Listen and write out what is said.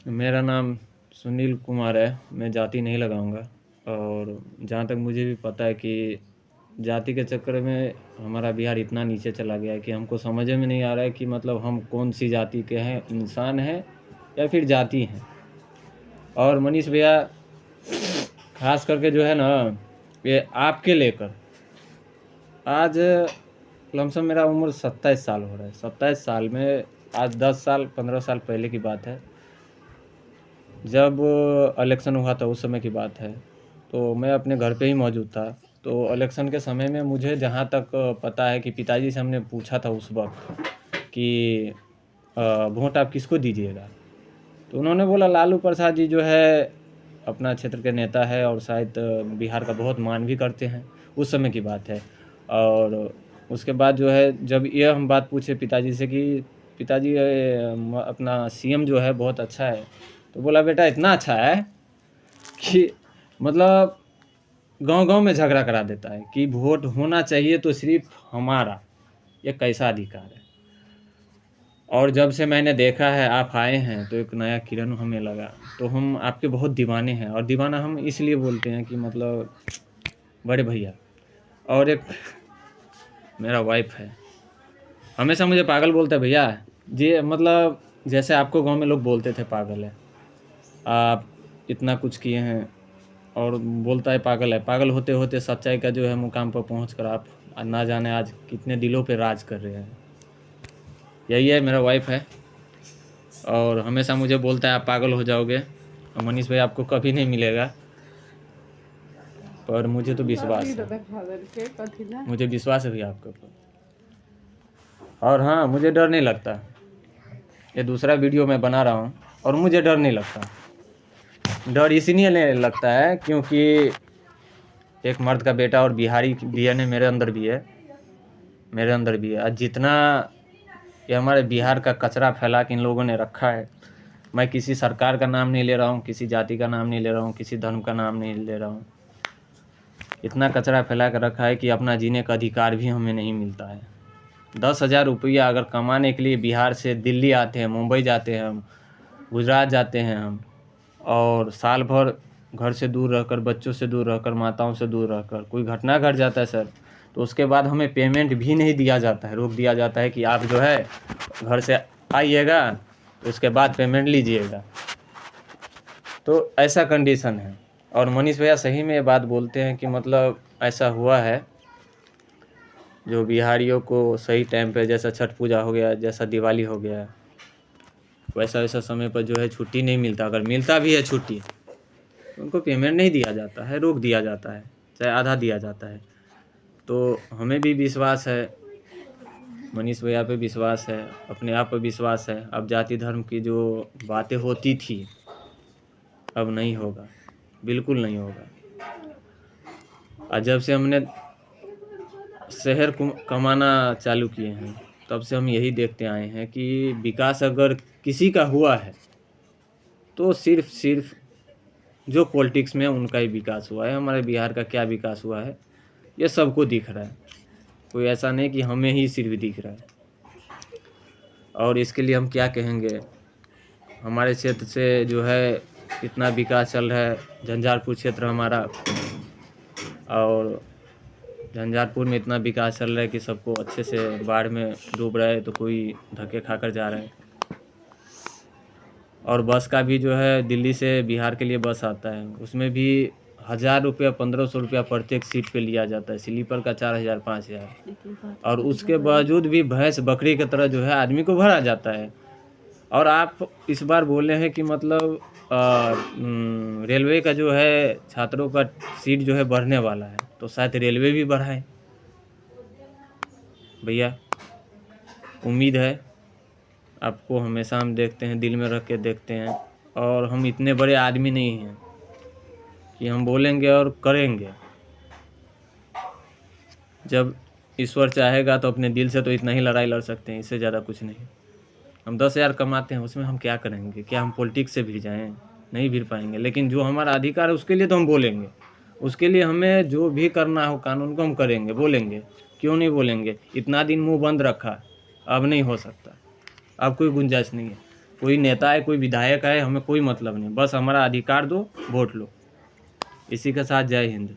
मेरा नाम सुनील कुमार है। मैं जाति नहीं लगाऊंगा। और जहाँ तक मुझे भी पता है कि जाति के चक्कर में हमारा बिहार इतना नीचे चला गया है कि हमको समझ में नहीं आ रहा है कि मतलब हम कौन सी जाति के हैं, इंसान हैं या फिर जाति हैं। और मनीष भैया, खास करके जो है ना, ये आपके लेकर आज लमसम मेरा उम्र 27 साल हो रहा है। 27 साल में आज 10 साल 15 साल पहले की बात है, जब इलेक्शन हुआ था उस समय की बात है। तो मैं अपने घर पे ही मौजूद था। तो इलेक्शन के समय में मुझे जहाँ तक पता है कि पिताजी से हमने पूछा था उस वक्त कि वोट आप किसको दीजिएगा। तो उन्होंने बोला लालू प्रसाद जी जो है अपना क्षेत्र के नेता है और शायद बिहार का बहुत मान भी करते हैं। उस समय की बात है। और उसके बाद जो है, जब ये हम बात पूछे पिताजी से कि पिताजी अपना सीएम जो है बहुत अच्छा है, तो बोला बेटा इतना अच्छा है कि मतलब गांव-गांव में झगड़ा करा देता है कि वोट होना चाहिए तो सिर्फ हमारा। ये कैसा अधिकार है। और जब से मैंने देखा है आप आए हैं तो एक नया किरण हमें लगा। तो हम आपके बहुत दीवाने हैं। और दीवाना हम इसलिए बोलते हैं कि मतलब बड़े भैया। और एक मेरा वाइफ है, हमेशा मुझे पागल बोलता है भैया जी। मतलब जैसे आपको गांव में लोग बोलते थे पागल है, आप इतना कुछ किए हैं। और बोलता है पागल है। पागल होते होते सच्चाई का जो है मुकाम पर पहुँच कर आप ना जाने आज कितने दिलों पे राज कर रहे हैं। यही है, मेरा वाइफ है। और हमेशा मुझे बोलता है आप पागल हो जाओगे और मनीष भाई आपको कभी नहीं मिलेगा। पर मुझे तो विश्वास है, मुझे विश्वास है भैया आपके ऊपर। और हाँ, मुझे डर नहीं लगता। ये दूसरा वीडियो मैं बना रहा हूँ और मुझे डर नहीं लगता। डर इसलिए नहीं लगता है क्योंकि एक मर्द का बेटा और बिहारी डीएनए मेरे अंदर भी है, मेरे अंदर भी है। आज जितना ये हमारे बिहार का कचरा फैला के इन लोगों ने रखा है, मैं किसी सरकार का नाम नहीं ले रहा हूँ, किसी जाति का नाम नहीं ले रहा हूँ, किसी धर्म का नाम नहीं ले रहा हूँ। इतना कचरा फैला कर रखा है कि अपना जीने का अधिकार भी हमें नहीं मिलता है। 10,000 रुपया अगर कमाने के लिए बिहार से दिल्ली आते हैं, मुंबई जाते हैं हम, गुजरात जाते हैं हम, और साल भर घर से दूर रहकर, बच्चों से दूर रहकर, माताओं से दूर रहकर कोई घटना घट जाता है सर, तो उसके बाद हमें पेमेंट भी नहीं दिया जाता है। रोक दिया जाता है कि आप जो है घर से आइएगा तो उसके बाद पेमेंट लीजिएगा। तो ऐसा कंडीशन है। और मनीष भैया सही में ये बात बोलते हैं कि मतलब ऐसा हुआ है, जो बिहारियों को सही टाइम पे, जैसा छठ पूजा हो गया, जैसा दिवाली हो गया, वैसा वैसा समय पर जो है छुट्टी नहीं मिलता। अगर मिलता भी है छुट्टी तो उनको पेमेंट नहीं दिया जाता है, रोक दिया जाता है, चाहे आधा दिया जाता है। तो हमें भी विश्वास है, मनीष भैया पे विश्वास है, अपने आप पे विश्वास है। अब जाति धर्म की जो बातें होती थी अब नहीं होगा, बिल्कुल नहीं होगा। और जब से हमने शहर कमाना चालू किए हैं तब से हम यही देखते आए हैं कि विकास अगर किसी का हुआ है तो सिर्फ जो पॉलिटिक्स में उनका ही विकास हुआ है। हमारे बिहार का क्या विकास हुआ है ये सबको दिख रहा है। कोई ऐसा नहीं कि हमें ही सिर्फ दिख रहा है। और इसके लिए हम क्या कहेंगे, हमारे क्षेत्र से जो है इतना विकास चल रहा है, झंझारपुर क्षेत्र हमारा, और झंझारपुर में इतना विकास चल रहा है कि सबको अच्छे से बाढ़ में डूब रहा है तो कोई धक्के खाकर जा रहा है। और बस का भी जो है दिल्ली से बिहार के लिए बस आता है, उसमें भी 1,000 रुपया 1,500 रुपया प्रत्येक सीट पे लिया जाता है। स्लीपर का 4,000 5,000। और उसके बावजूद भी भैंस बकरी की तरह जो है आदमी को भरा जाता है। और आप इस बार बोले हैं कि मतलब रेलवे का जो है छात्रों का सीट जो है बढ़ने वाला है, तो शायद रेलवे भी बढ़ाए भैया। उम्मीद है आपको, हमेशा हम देखते हैं, दिल में रख के देखते हैं। और हम इतने बड़े आदमी नहीं हैं कि हम बोलेंगे और करेंगे। जब ईश्वर चाहेगा तो अपने दिल से तो इतना ही लड़ाई लड़ सकते हैं, इससे ज़्यादा कुछ नहीं। हम 10,000 कमाते हैं, उसमें हम क्या करेंगे? क्या हम पॉलिटिक्स से भिड़ जाएँ? नहीं भिड़ पाएंगे। लेकिन जो हमारा अधिकार है उसके लिए तो हम बोलेंगे। उसके लिए हमें जो भी करना हो कानून को हम करेंगे, बोलेंगे। क्यों नहीं बोलेंगे? इतना दिन मुंह बंद रखा, अब नहीं हो सकता, अब कोई गुंजाइश नहीं है। कोई नेता है, कोई विधायक है, हमें कोई मतलब नहीं, बस हमारा अधिकार दो, वोट लो। इसी के साथ जय हिंद।